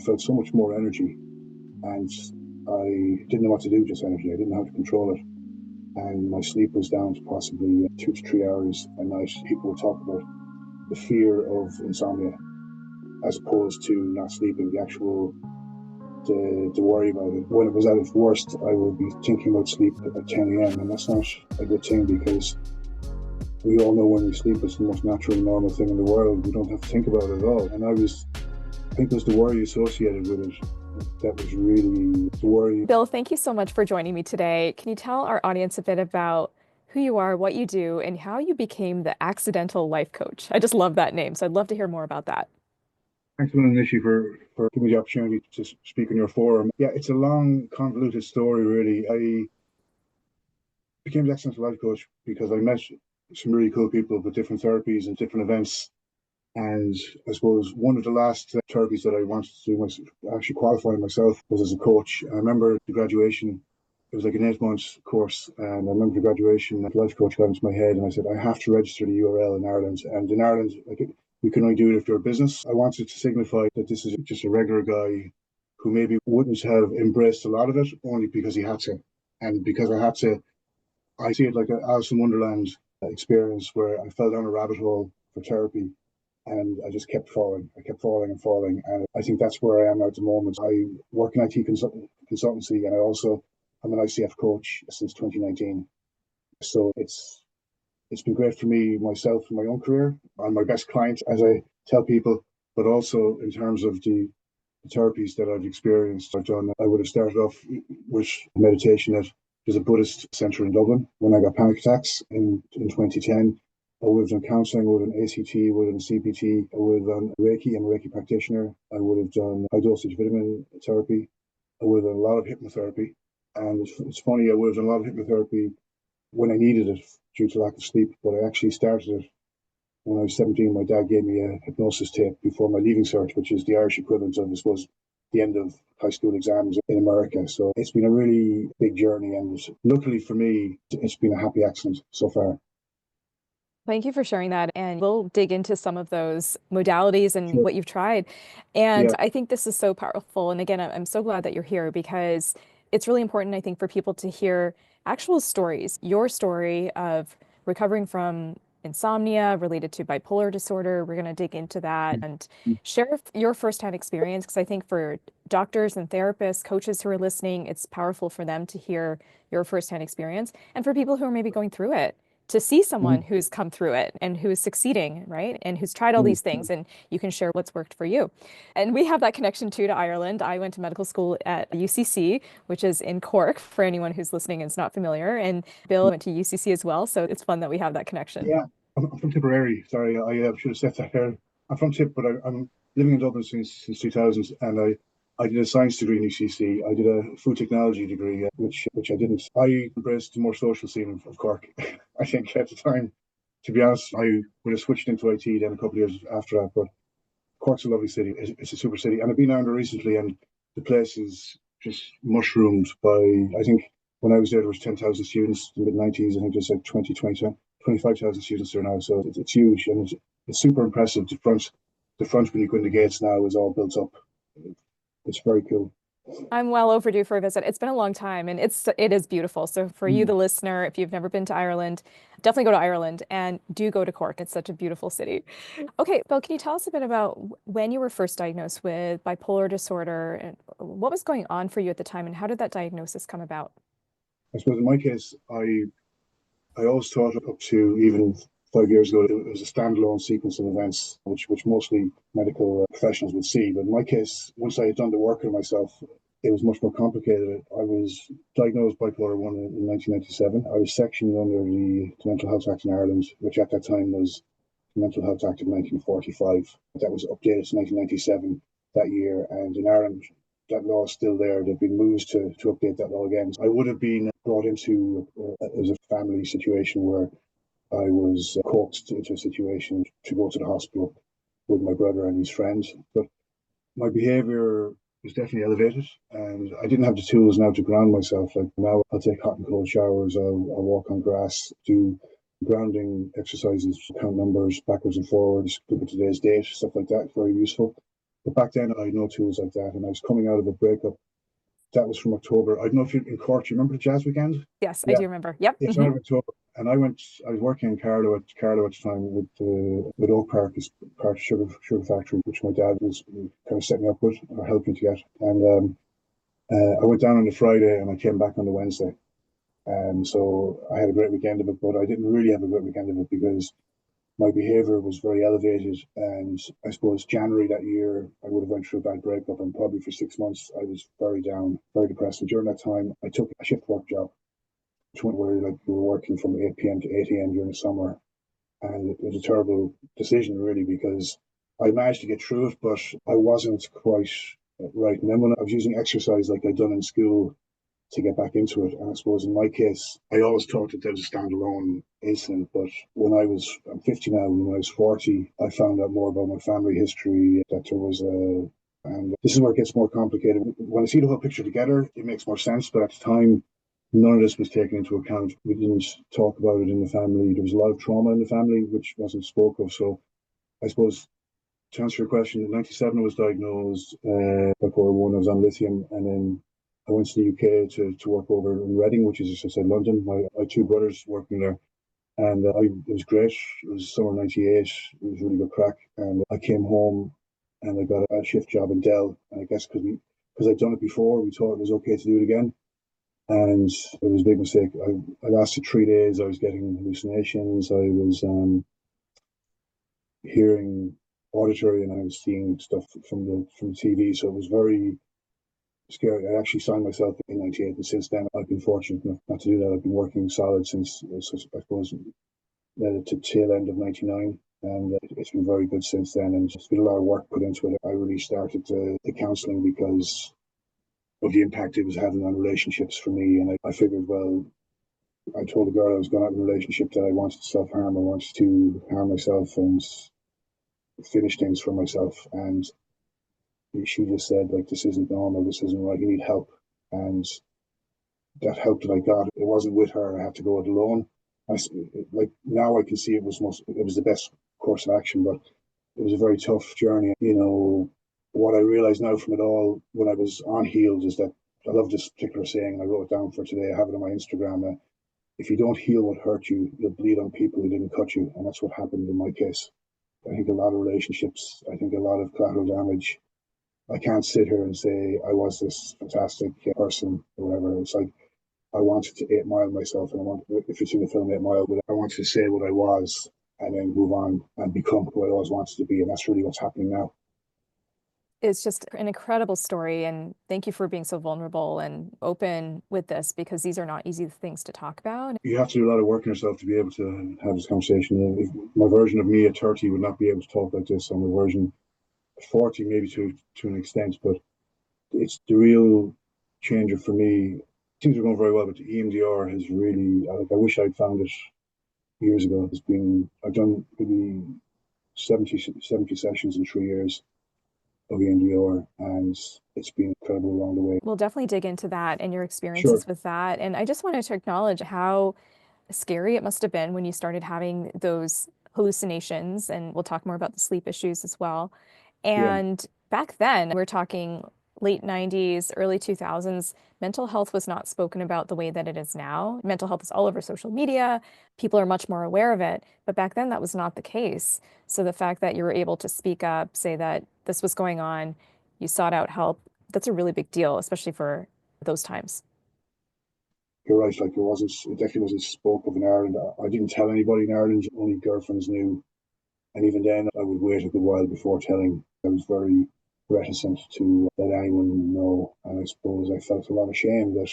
felt so much more energy, and I didn't know what to do with this energy. I didn't know how to control it. And my sleep was down to possibly 2 to 3 hours a night. People would talk about the fear of insomnia as opposed to not sleeping, the worry about it. When it was at its worst, I would be thinking about sleep at 10 a.m. and that's not a good thing, because we all know when we sleep it's the most natural, normal thing in the world. We don't have to think about it at all. And I think it was the worry associated with it that was really the worry. Bill, thank you so much for joining me today. Can you tell our audience a bit about who you are, what you do, and how you became the accidental life coach? I just love that name, so I'd love to hear more about that. Thanks a million, Nishi, for giving me the opportunity to speak in your forum. Yeah, it's a long, convoluted story, really. I became the accidental life coach because I met some really cool people with different therapies and different events. And I suppose one of the last therapies that I wanted to do, actually qualifying myself, was as a coach. I remember the graduation, it was like an 8-month course, and I remember the graduation, the life coach got into my head and I said, I have to register the URL in Ireland. And in Ireland, you can only do it if you're a business. I wanted to signify that this is just a regular guy who maybe wouldn't have embraced a lot of it, only because he had to. And because I had to, I see it like an Alice in Wonderland experience where I fell down a rabbit hole for therapy. And I just kept falling. I kept falling and falling. And I think that's where I am now at the moment. I work in IT consultancy, and I'm an ICF coach since 2019. So it's been great for me, myself, in my own career. I'm my best client, as I tell people, but also in terms of the therapies that I've experienced, I've done. I would have started off with meditation at there's a Buddhist centre in Dublin when I got panic attacks in 2010. I would have done counselling, I would have done ACT, I would have done CPT, I would have done Reiki. I'm a Reiki practitioner. I would have done high dosage vitamin therapy. I would have done a lot of hypnotherapy. And it's funny, I would have done a lot of hypnotherapy when I needed it due to lack of sleep, but I actually started it when I was 17. My dad gave me a hypnosis tape before my leaving cert, which is the Irish equivalent of, I suppose, the end of high school exams in America. So it's been a really big journey, and luckily for me, it's been a happy accident so far. Thank you for sharing that. And we'll dig into some of those modalities and Sure. what you've tried. And Yeah. I think this is so powerful. And again, I'm so glad that you're here, because it's really important, I think, for people to hear actual stories, your story of recovering from insomnia related to bipolar disorder. We're going to dig into that and share your firsthand experience, because I think for doctors and therapists, coaches who are listening, it's powerful for them to hear your firsthand experience. And for people who are maybe going through it, to see someone who's come through it and who's succeeding, right? And who's tried all these things, and you can share what's worked for you. And we have that connection too to Ireland. I went to medical school at UCC, which is in Cork, for anyone who's listening and is not familiar. And Bill went to UCC as well. So it's fun that we have that connection. Yeah, I'm from Tipperary. Sorry, I should have said that there. I'm from Tip, but I'm living in Dublin since 2000, and I did a science degree in UCC. I did a food technology degree, which I didn't. I embraced the more social scene of Cork. I think at the time, to be honest, I would have switched into IT then a couple of years after that. But Cork's a lovely city. It's a super city, and I've been down there recently, and the place is just mushroomed by. I think when I was there was 10,000 students in the mid-90s. I think there's like 25,000 students there now. So it's huge, and it's super impressive. The front when you go in the gates now is all built up. It's very cool. I'm well overdue for a visit. It's been a long time, and it is beautiful. So for you, the listener, if you've never been to Ireland, definitely go to Ireland, and do go to Cork. It's such a beautiful city. Okay, Bill, can you tell us a bit about when you were first diagnosed with bipolar disorder, and what was going on for you at the time, and how did that diagnosis come about? I suppose in my case, I always thought up to even 5 years ago it was a standalone sequence of events which mostly medical professionals would see. But in my case, once I had done the work on myself, it was much more complicated. I was diagnosed bipolar 1 in 1997. I was sectioned under the Mental Health Act in Ireland, which at that time was the Mental Health Act of 1945. That was updated to 1997 that year. And in Ireland, that law is still there. They've been moved to update that law again. I would have been brought into as a family situation where I was coaxed into a situation to go to the hospital with my brother and his friends. But my behaviour was definitely elevated, and I didn't have the tools now to ground myself. Like now, I'll take hot and cold showers, I'll walk on grass, do grounding exercises, count numbers backwards and forwards, look at today's date, stuff like that. Very useful. But back then, I had no tools like that, and I was coming out of a breakup. That was from October. I don't know if you're in Cork. Do you remember the Jazz Weekend? Yes, I Yeah, do remember. Yep. it's out of October. And I was working in Carlow at the time with Oak Park, this part of sugar factory, which my dad was kind of setting me up with or helping to get. And I went down on the Friday and I came back on the Wednesday. So I had a great weekend of it, but I didn't really have a great weekend of it because my behavior was very elevated. And I suppose January that year, I would have went through a bad breakup, and probably for 6 months, I was very down, very depressed. And during that time, I took a shift work job, which went where like we were working from 8 p.m. to 8 a.m. during the summer. And it was a terrible decision, really, because I managed to get through it, but I wasn't quite right. And then when I was using exercise like I'd done in school to get back into it, and I suppose in my case, I always thought that there was a standalone incident. But I'm 50 now, when I was 40, I found out more about my family history, that there was and this is where it gets more complicated. When I see the whole picture together, it makes more sense. But at the time, none of this was taken into account. We didn't talk about it in the family. There was a lot of trauma in the family, which wasn't spoke of. So I suppose to answer your question, in 97 I was diagnosed bipolar 1. I was on lithium, and then I went to the UK to work over in Reading, which is just outside London. I had two brothers working there, and it was great. It was summer '98. It was really good crack. And I came home and I got a shift job in Dell. And I guess because I'd done it before, we thought it was okay to do it again. And it was a big mistake. I lasted 3 days. I was getting hallucinations. I was hearing auditory, and I was seeing stuff from the TV. So it was very scary. I actually signed myself in '98, and since then I've been fortunate enough not to do that. I've been working solid since I suppose to tail end of '99, and it's been very good since then. And there's been a lot of work put into it. I really started the counselling because of the impact it was having on relationships for me. And I figured, well, I told the girl I was going out in a relationship that I wanted to self-harm. I wanted to harm myself and finish things for myself. And she just said, like, this isn't normal, this isn't right, you need help. And that help that I got, it wasn't with her. I had to go it alone. Like now I can see it was the best course of action, but it was a very tough journey. What I realize now from it all, when I was on healed, is that I love this particular saying, and I wrote it down for today. I have it on my Instagram. If you don't heal what hurt you, you'll bleed on people who didn't cut you. And that's what happened in my case. I think a lot of relationships, I think a lot of collateral damage. I can't sit here and say I was this fantastic person or whatever. It's like I wanted to 8 Mile myself, and if you've seen the film 8 Mile, I wanted to say what I was and then move on and become who I always wanted to be. And that's really what's happening now. It's just an incredible story, and thank you for being so vulnerable and open with this, because these are not easy things to talk about. You have to do a lot of work on yourself to be able to have this conversation. My version of me at 30 would not be able to talk like this. I'm a version at 40, maybe to an extent, but it's the real changer for me. Things are going very well, but the EMDR has really, I wish I'd found it years ago. I've done maybe 70 sessions in 3 years of EMDR, and it's been incredible along the way. We'll definitely dig into that and your experiences with that. And I just wanted to acknowledge how scary it must have been when you started having those hallucinations, and we'll talk more about the sleep issues as well. And back then, we're talking late 90s, early 2000s, mental health was not spoken about the way that it is now. Mental health is all over social media. People are much more aware of it. But back then, that was not the case. So the fact that you were able to speak up, say that this was going on, you sought out help, that's a really big deal, especially for those times. You're right, like it definitely wasn't spoke of in Ireland. I didn't tell anybody in Ireland, only girlfriends knew. And even then, I would wait a good while before telling. I was very reticent to let anyone know. And I suppose I felt a lot of shame that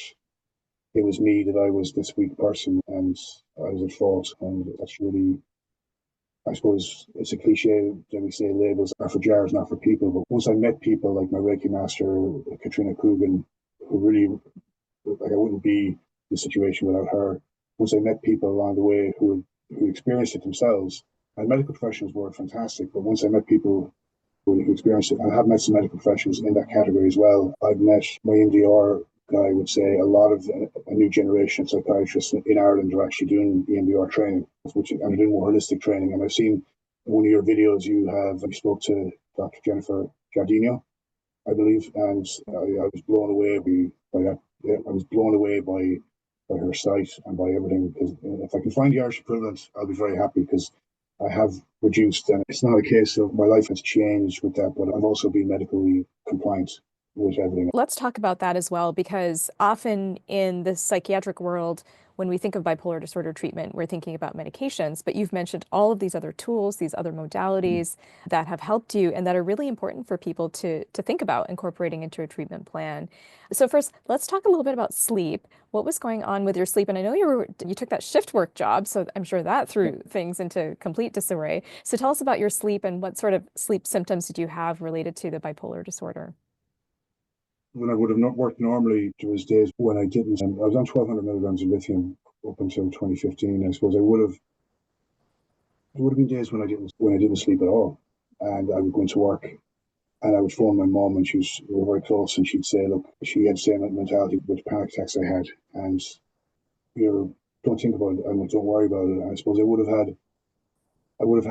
it was me, that I was this weak person and I was at fault. And that's really, I suppose it's a cliche that we say labels are for jars, not for people. But once I met people like my Reiki master, Katrina Coogan, who really, like, I wouldn't be in the situation without her. Once I met people along the way who experienced it themselves, and medical professionals were fantastic, but once I met people who experienced it, I have met some medical professionals in that category as well. I've met my EMDR guy would say a lot of a new generation of psychiatrists in Ireland are actually doing EMDR training, and they're doing more holistic training. And I've seen one of your videos you spoke to Dr. Jennifer Gardenia, I believe, and I was blown away by that. Yeah, I was blown away by her site and by everything. Because if I can find the Irish equivalent, I'll be very happy, because I have reduced, and it's not a case of my life has changed with that, but I've also been medically compliant with everything. Let's talk about that as well, because often in the psychiatric world, when we think of bipolar disorder treatment, we're thinking about medications, but you've mentioned all of these other tools, these other modalities that have helped you and that are really important for people to think about incorporating into a treatment plan. So first, let's talk a little bit about sleep. What was going on with your sleep? And I know you took that shift work job, so I'm sure that threw things into complete disarray. So tell us about your sleep and what sort of sleep symptoms did you have related to the bipolar disorder? When I would have not worked normally, there was days when I didn't. I was on 1,200 milligrams of lithium up until 2015. I suppose there would have been days when I didn't sleep at all, and I would go into work, and I would phone my mom, and we were very close, and she'd say, look, she had the same mentality with the panic attacks I had, and don't think about it, and don't worry about it. And I suppose I would have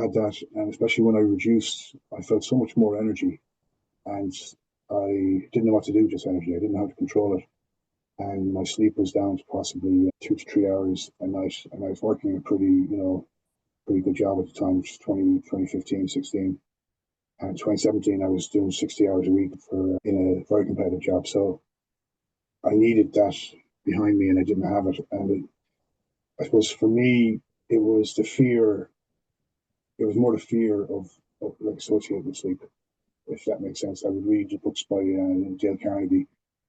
had that, and especially when I reduced, I felt so much more energy, and I didn't know what to do with this energy. I didn't know how to control it. And my sleep was down to possibly 2 to 3 hours a night. And I was working a pretty good job at the time, which was 2015, 16. And 2017, I was doing 60 hours a week in a very competitive job. So I needed that behind me, and I didn't have it. And I suppose for me, it was more the fear of like associated with sleep, if that makes sense. I would read the books by Dale Carnegie,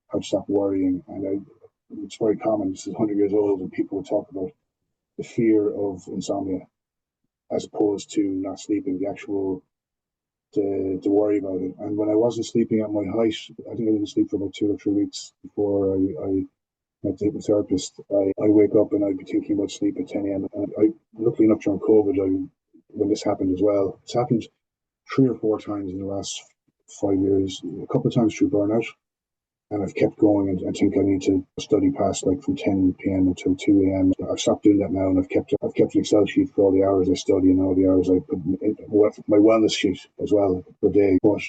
How to Stop Worrying, and it's very common. This is 100 years old, and people would talk about the fear of insomnia as opposed to not sleeping, the worry about it. And when I wasn't sleeping at my height, I think I didn't sleep for about 2 or 3 weeks before I met the therapist. I wake up and I'd be thinking about sleep at 10 a.m. And luckily enough, during COVID, when this happened as well, it's happened 3 or 4 times in the last 5 years, a couple of times through burnout. And I've kept going, and I think I need to study past like from 10 p.m. until 2 a.m. I've stopped doing that now, and I've kept an Excel sheet for all the hours I study and all the hours I put in my wellness sheet as well per day. But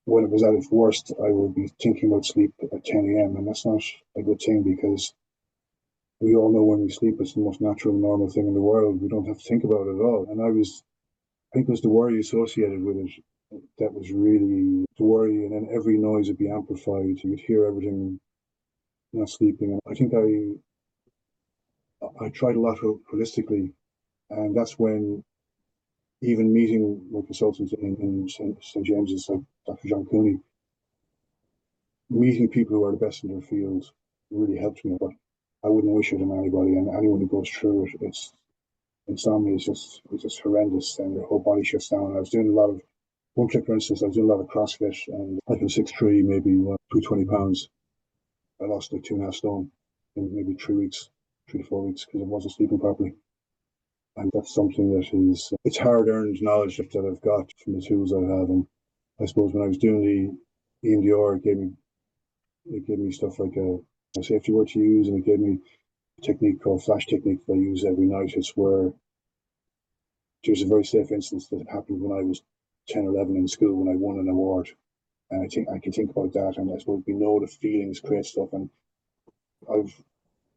when it was at its worst, I would be thinking about sleep at 10 a.m. And that's not a good thing, because we all know when we sleep, it's the most natural, normal thing in the world. We don't have to think about it at all. And I think it was the worry associated with it that was really the worry, and then every noise would be amplified. You would hear everything, not sleeping. And I think I tried a lot holistically, and that's when even meeting my consultant in St. James's, like Dr. John Cooney, meeting people who are the best in their field really helped me. But I wouldn't wish it on anybody, and anyone who goes through it, insomnia is just horrendous, and your whole body shuts down. I was doing a lot of, one click, for instance, I was doing a lot of CrossFit, and like I'm 6'3", maybe 220 pounds. I lost like 2.5 stone in maybe 3 to 4 weeks, because I wasn't sleeping properly. And that's something that it's hard-earned knowledge that I've got from the tools I have. And I suppose when I was doing the EMDR, it gave me stuff like a safety word to use, and it gave me a technique called flash technique that I use every night. It's where there's a very safe instance that happened when I was 10 or 11 in school, when I won an award. And I think I can think about that, and I suppose we know the feelings create stuff. And I've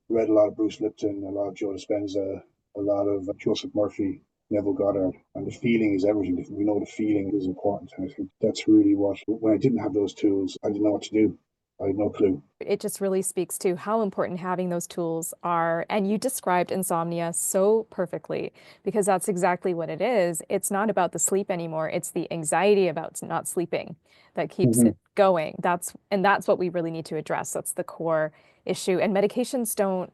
read a lot of Bruce Lipton, a lot of Joe Dispenza, a lot of Joseph Murphy, Neville Goddard, and the feeling is everything. We know the feeling is important, and I think that's really when I didn't have those tools, I didn't know what to do. I had no clue. It just really speaks to how important having those tools are. And you described insomnia so perfectly, because that's exactly what it is. It's not about the sleep anymore. It's the anxiety about not sleeping that keeps it going. That's what we really need to address. That's the core issue. And medications don't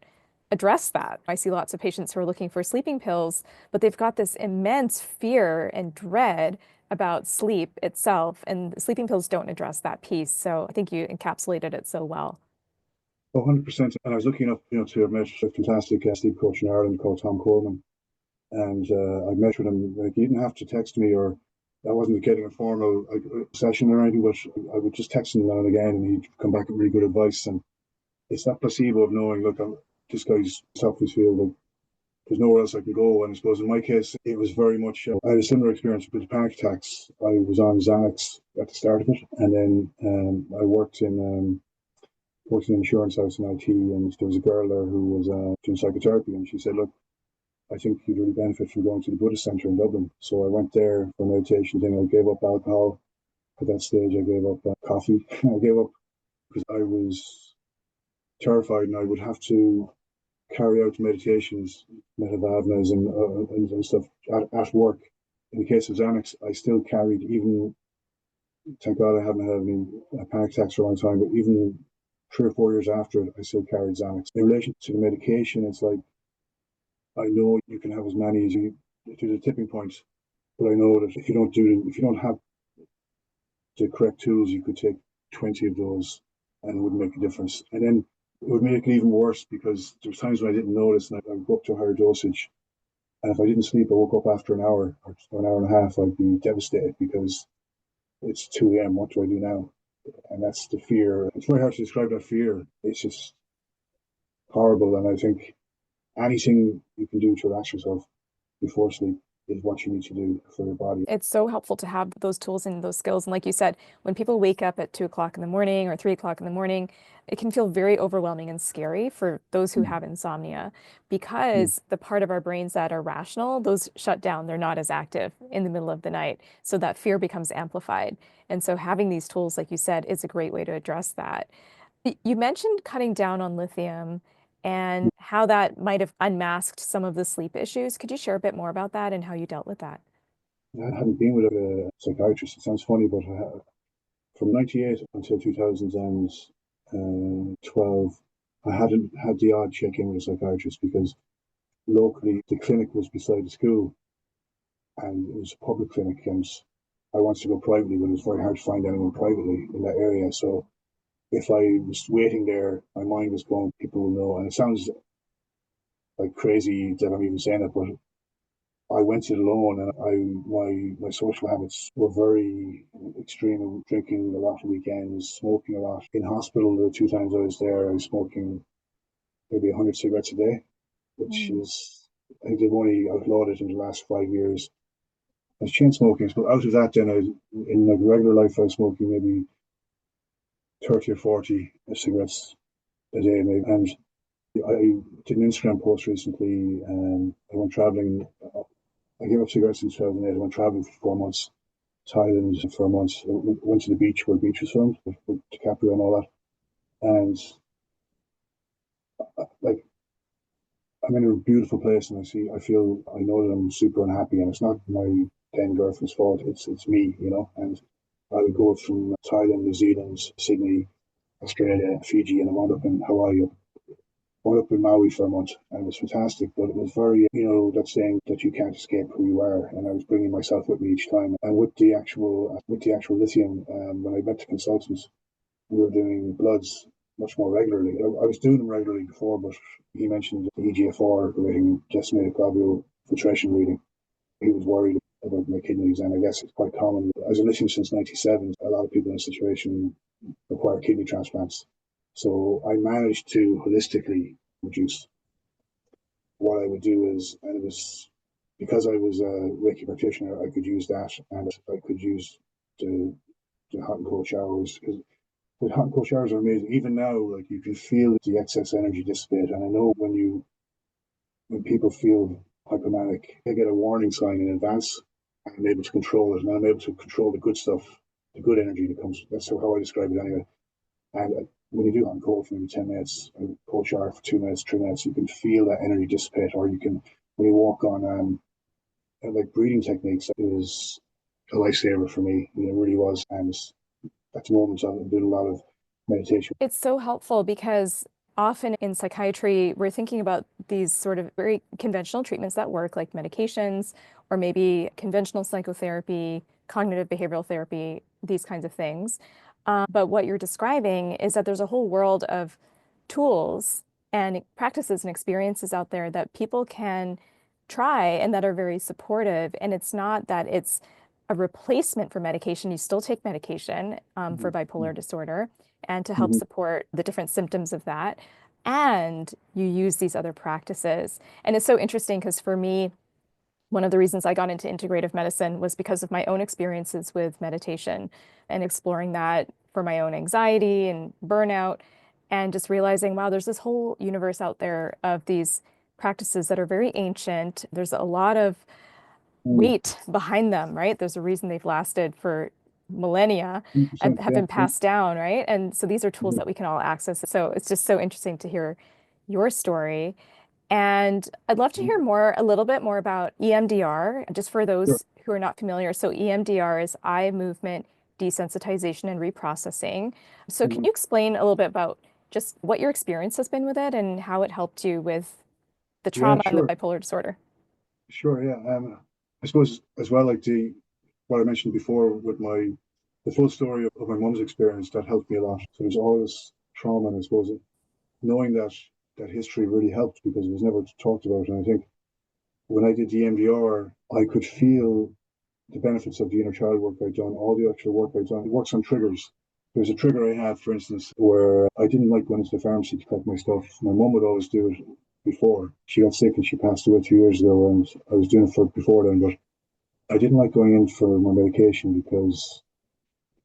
address that. I see lots of patients who are looking for sleeping pills, but they've got this immense fear and dread about sleep itself, and sleeping pills don't address that piece. So I think you encapsulated it so well. 100%. And I was looking up, to have met a fantastic sleep coach in Ireland called Tom Coleman. And I met with him. Like, he didn't have to text me, or I wasn't getting a formal session or anything, but I would just text him now and again, and he'd come back with really good advice. And it's that placebo of knowing, look, this guy's self his field, like, there's nowhere else I can go. And I suppose in my case, it was very much, I had a similar experience with the panic attacks. I was on Xanax at the start of it. And then I worked in an insurance house in IT. And there was a girl there who was doing psychotherapy. And she said, look, I think you'd really benefit from going to the Buddhist Centre in Dublin. So I went there for a meditation thing. I gave up alcohol. At that stage, I gave up coffee. I gave up because I was terrified and I would have to carry out meditations, metavadnas, and stuff at work. In the case of Xanax, I still carried, even, thank God I haven't had any panic attacks for a long time, but even 3 or 4 years after it, I still carried Xanax. In relation to the medication, it's like, I know you can have as many as you, to the tipping point, but I know that if you don't have the correct tools, you could take 20 of those and it wouldn't make a difference. And then it would make it even worse because there was times when I didn't notice and I would go up to a higher dosage. And if I didn't sleep, I woke up after an hour or an hour and a half, I'd be devastated because it's 2 a.m. What do I do now? And that's the fear. It's very hard to describe that fear. It's just horrible. And I think anything you can do to relax yourself before sleep is what you need to do for your body. It's so helpful to have those tools and those skills. And like you said, when people wake up at 2 o'clock in the morning or 3 o'clock in the morning, it can feel very overwhelming and scary for those who have insomnia because the part of our brains that are rational, those shut down. They're not as active in the middle of the night. So that fear becomes amplified. And so having these tools, like you said, is a great way to address that. You mentioned cutting down on lithium and how that might have unmasked some of the sleep issues. Could you share a bit more about that and how you dealt with that? I hadn't been with a psychiatrist. It sounds funny, but from 98 until 2012, I hadn't had the odd check in with a psychiatrist because locally the clinic was beside the school and it was a public clinic and I wanted to go privately, but it was very hard to find anyone privately in that area. So if I was waiting there, my mind was going, people will know. And it sounds like crazy that I'm even saying it, but I went it alone, and my social habits were very extreme. Drinking a lot of weekends, smoking a lot. In hospital, the 2 times I was there, I was smoking maybe 100 cigarettes a day, which is, I think they've only outlawed it in the last 5 years. I was chain smoking, but out of that, then in like regular life, I was smoking maybe 30 or 40 cigarettes a day, maybe. And I did an Instagram post recently. I went traveling. I gave up cigarettes in 2008. I went traveling for 4 months, Thailand for a month. I went to the beach where the beach was filmed with DiCaprio and all that. And like, I'm in a beautiful place, and I know that I'm super unhappy, and it's not my then girlfriend's fault. It's me, you know. And I would go from Thailand, New Zealand, Sydney, Australia, Fiji, and I wound up in Hawaii. Went up in Maui for a month, and it was fantastic. But it was very, that saying that you can't escape who you are, and I was bringing myself with me each time. And with the actual lithium, when I met the consultants, we were doing bloods much more regularly. I was doing them regularly before, but he mentioned the EGFR rating, estimated globule filtration reading. He was worried about my kidneys, and I guess it's quite common. As a lithium since '97, a lot of people in this situation require kidney transplants. So I managed to holistically reduce. What I would do is, and it was because I was a Reiki practitioner, I could use that, and I could use the, the hot and cold showers, because the hot and cold showers are amazing. Even now, like, you can feel the excess energy dissipate. And I know when people feel hypomanic, they get a warning sign in advance, and I'm able to control it, and I'm able to control the good stuff, the good energy that comes. That's how I describe it anyway. And when you do hot and cold for maybe 10 minutes, a cold shower for 2 minutes, 3 minutes, you can feel that energy dissipate. Or you can, when you walk on like breathing techniques, it was a lifesaver for me. It really was. And at the moment, I'm doing a lot of meditation. It's so helpful because often in psychiatry, we're thinking about these sort of very conventional treatments that work, like medications, or maybe conventional psychotherapy, cognitive behavioral therapy, these kinds of things. But what you're describing is that there's a whole world of tools and practices and experiences out there that people can try and that are very supportive. And it's not that it's a replacement for medication. You still take medication for bipolar disorder and to help Mm-hmm. support the different symptoms of that. and you use these other practices. And it's so interesting because for me, one of the reasons I got into integrative medicine was because of my own experiences with meditation and exploring that for my own anxiety and burnout, and just realizing, wow, there's this whole universe out there of these practices that are very ancient. There's a lot of Mm, weight behind them, right? There's a reason they've lasted for millennia and 100%, have yeah, been yeah, passed down, right? And so these are tools yeah, that we can all access. So it's just so interesting to hear your story. And I'd love to yeah, hear more, a little bit more about EMDR, just for sure. those who are not familiar. So EMDR is eye movement desensitization and reprocessing. So can Mhm. you explain a little bit about just what your experience has been with it and how it helped you with the Yeah, trauma and the sure, bipolar disorder? sure, yeah. I suppose as well, like what I mentioned before with the full story of my mum's experience, that helped me a lot. So there's all this trauma, and I suppose knowing that history really helped because it was never talked about. And I think when I did the EMDR, I could feel the benefits of the inner child work I'd done, all the extra work I'd done. It works on triggers. There's a trigger I had, for instance, where I didn't like going to the pharmacy to collect my stuff. My mum would always do it before. She got sick and she passed away 2 years ago, and I was doing it for before then. But I didn't like going in for my medication because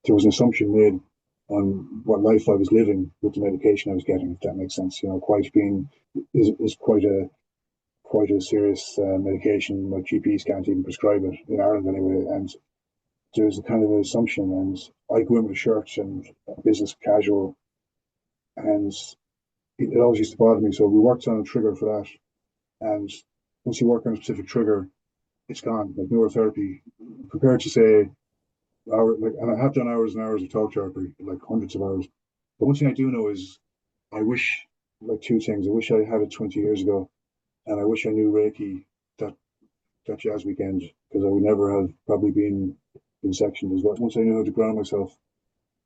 there was an assumption made on what life I was living with the medication I was getting, if that makes sense. You know, quite being is quite a serious medication. Like GPs can't even prescribe it in Ireland anyway, and there's a kind of an assumption. And I go in with a shirt and business casual, and it always used to bother me. So we worked on a trigger for that, and once you work on a specific trigger, it's gone. Like neurotherapy, compared to say and I have done hours and hours of talk therapy, like hundreds of hours. But one thing I do know is I wish, like two things. I wish I had it 20 years ago, and I wish I knew Reiki that that jazz weekend because I would never have probably been in sections as well. Once I knew how to ground myself,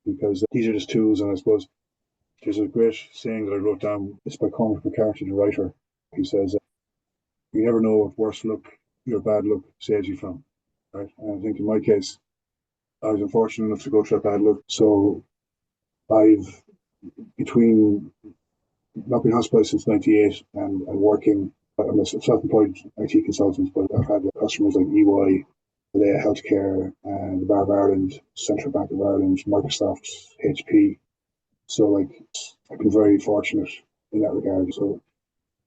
because these are just tools, and I suppose there's a great saying that I wrote down. It's by Cormac McCarthy, the writer. He says, "You never know what worse luck your bad luck saves you from." Right, and I think in my case, I was unfortunate enough to go through that bad luck. So I've between not been hospitalized since '98 and working. I'm a self-employed IT consultant, but I've had customers like EY, Leia Healthcare, and the Bar of Ireland, Central Bank of Ireland, Microsoft, HP. So like I've been very fortunate in that regard. So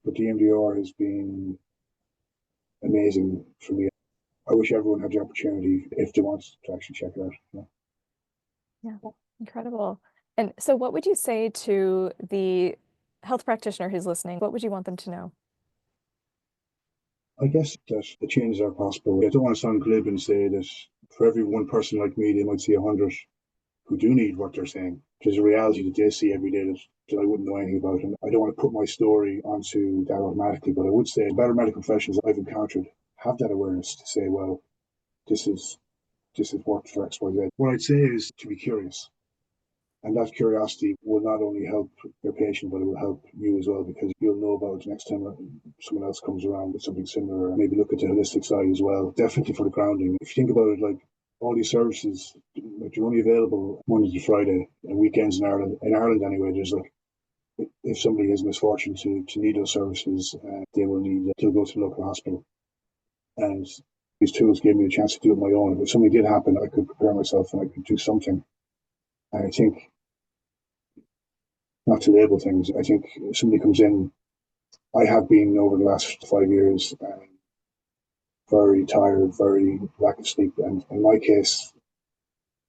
but the MDR has been amazing for me. I wish everyone had the opportunity if they want to actually check it out. Yeah, incredible. And so, what would you say to the health practitioner who's listening? What would you want them to know? I guess that the changes are possible. I don't want to sound glib and say that for every one person like me, they might see 100 who do need what they're saying. There's a reality that they see every day that I wouldn't know anything about. And I don't want to put my story onto that automatically, but I would say better medical professionals I've encountered have that awareness to say, well, this is this has worked for XYZ. What I'd say is to be curious. And that curiosity will not only help your patient, but it will help you as well because you'll know about it next time someone else comes around with something similar. And maybe look at the holistic side as well. Definitely for the grounding. If you think about it, like all these services, like they're only available Monday to Friday and weekends in Ireland. In Ireland, anyway, there's like if somebody has misfortune to need those services, they will need to go to the local hospital. And these tools gave me a chance to do it on my own. If something did happen, I could prepare myself and I could do something. And I think not to label things. I think if somebody comes in, I have been over the last 5 years very tired, very lack of sleep, and in my case,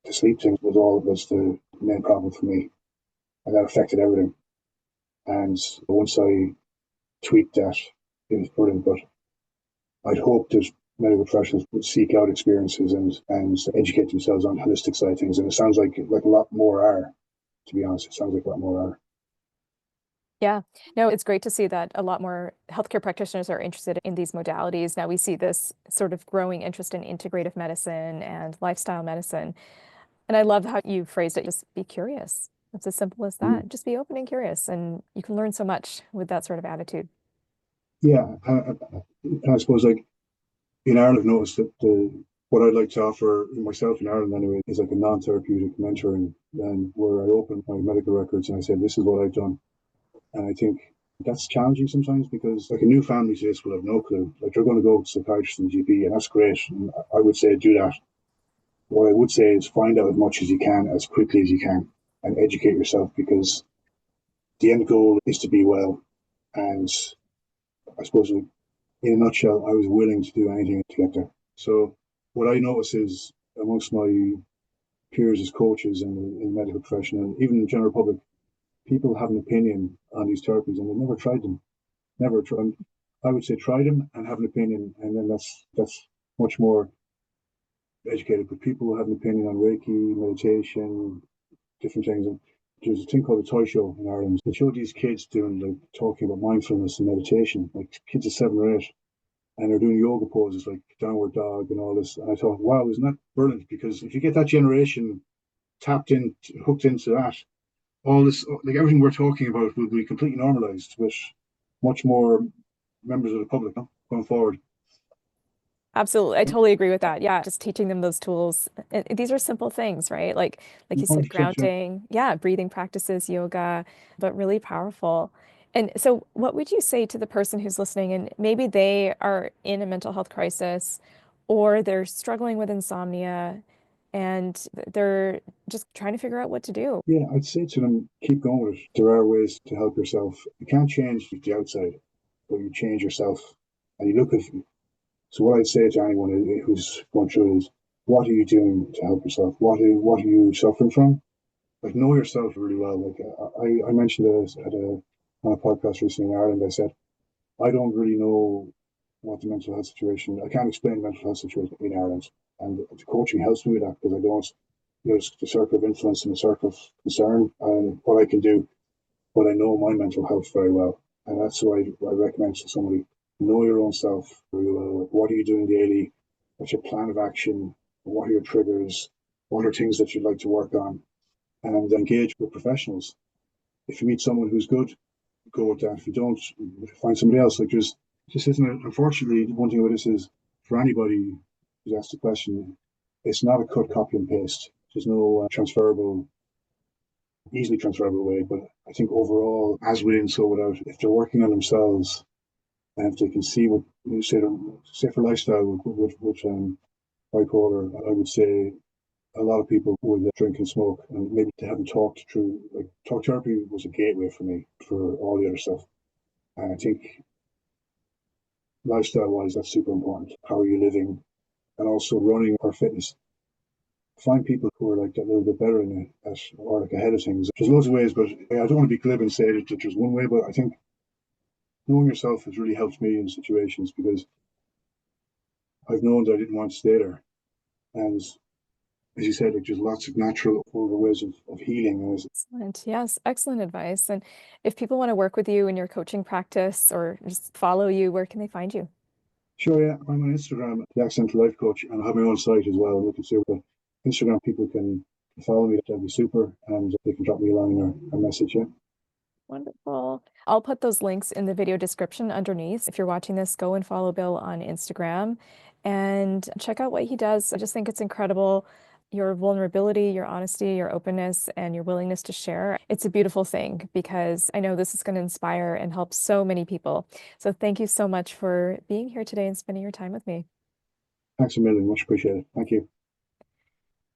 the sleep thing was the main problem for me, and that affected everything. And once I tweaked that, it was brilliant. But I'd hope that medical professionals would seek out experiences and educate themselves on the holistic side of things. And it sounds like a lot more are. To be honest, it sounds like a lot more are. Yeah, no, it's great to see that a lot more healthcare practitioners are interested in these modalities. Now we see this sort of growing interest in integrative medicine and lifestyle medicine. And I love how you phrased it, just be curious. It's as simple as Mm. that. Just be open and curious, and you can learn so much with that sort of attitude. Yeah, I suppose like in Ireland, I've noticed that what I'd like to offer myself in Ireland anyway is like a non-therapeutic mentoring, and where I open my medical records and I say, "This is what I've done. And I think that's challenging sometimes because like a new family to this will have no clue. Like they're going to go to psychiatrist and GP, and that's great. And I would say do that. What I would say is find out as much as you can, as quickly as you can, and educate yourself because the end goal is to be well. And I suppose in a nutshell, I was willing to do anything to get there. So what I notice is amongst my peers as coaches and in the medical profession and even in the general public, people have an opinion on these therapies and they've never tried them. Never tried. I would say try them and have an opinion, and then that's much more educated. But people who have an opinion on Reiki, meditation, different things. And there's a thing called a toy show in Ireland. They showed these kids doing like talking about mindfulness and meditation, like kids of 7 or 8, and they're doing yoga poses like downward dog and all this. And I thought, wow, isn't that brilliant? Because if you get that generation tapped in, hooked into that, all this, like everything we're talking about, will be completely normalized with much more members of the public going forward. Absolutely. I totally agree with that. Yeah, just teaching them those tools. And these are simple things, right? Like you said, 100%, yeah. grounding, yeah, breathing practices, yoga, but really powerful. And so what would you say to the person who's listening and maybe they are in a mental health crisis or they're struggling with insomnia and they're just trying to figure out what to do? Yeah, I'd say to them, keep going with it. There are ways to help yourself. You can't change the outside, but you change yourself. And you look at So what I'd say to anyone who's going through is, what are you doing to help yourself? What are you suffering from? Like know yourself really well. Like I mentioned this on a podcast recently in Ireland. I said I don't really know what the mental health situation. I can't explain the mental health situation in Ireland, and the coaching helps me with that because I don't. There's the circle of influence and the circle of concern and what I can do, but I know my mental health very well, and that's why I recommend to somebody. Know your own self very well. What are you doing daily? What's your plan of action? What are your triggers? What are things that you'd like to work on? And engage with professionals. If you meet someone who's good, go with that. If you don't, find somebody else. Like just isn't it? Unfortunately, one thing about this is for anybody who's asked a question, it's not a cut, copy, and paste. There's no easily transferable way. But I think overall, as within, so without, if they're working on themselves, and if they can see what you say for lifestyle with bipolar, I would say a lot of people would drink and smoke, and maybe they haven't talked through. Like talk therapy was a gateway for me for all the other stuff, and I think lifestyle-wise, that's super important. How are you living, and also running or fitness. Find people who are like a little bit better in it, or like ahead of things. There's loads of ways, but I don't want to be glib and say that there's one way, but I think knowing yourself has really helped me in situations because I've known that I didn't want to stay there. And as you said, like there's lots of natural ways of healing. Excellent. Yes, excellent advice. And if people want to work with you in your coaching practice or just follow you, where can they find you? Sure, yeah. I'm on Instagram, the Accidental Life Coach, and I have my own site as well. You can see what Instagram people can follow me. That'd be super. And they can drop me a line or a message, yeah. Wonderful. I'll put those links in the video description underneath. If you're watching this, go and follow Bill on Instagram and check out what he does. I just think it's incredible. Your vulnerability, your honesty, your openness, and your willingness to share. It's a beautiful thing because I know this is going to inspire and help so many people. So thank you so much for being here today and spending your time with me. Thanks a million. Much appreciated. Thank you.